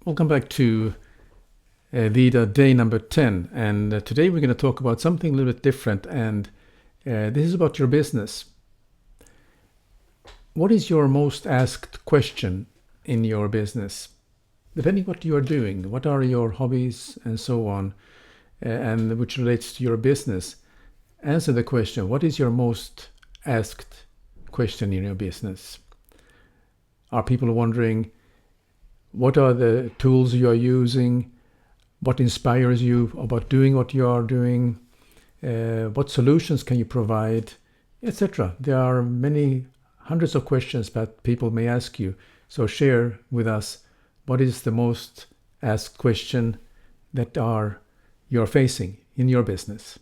Welcome back to Vida day number 10. And today we're going to talk about something a little bit different. And this is about your business. What is your most asked question in your business? Depending what you are doing, what are your hobbies and so on, and which relates to your business, answer the question, what is your most asked question in your business? Are people wondering, what are the tools you are using? What inspires you about doing what you are doing? What solutions can you provide? Etc. There are many hundreds of questions that people may ask you. So share with us what is the most asked question that you're facing in your business.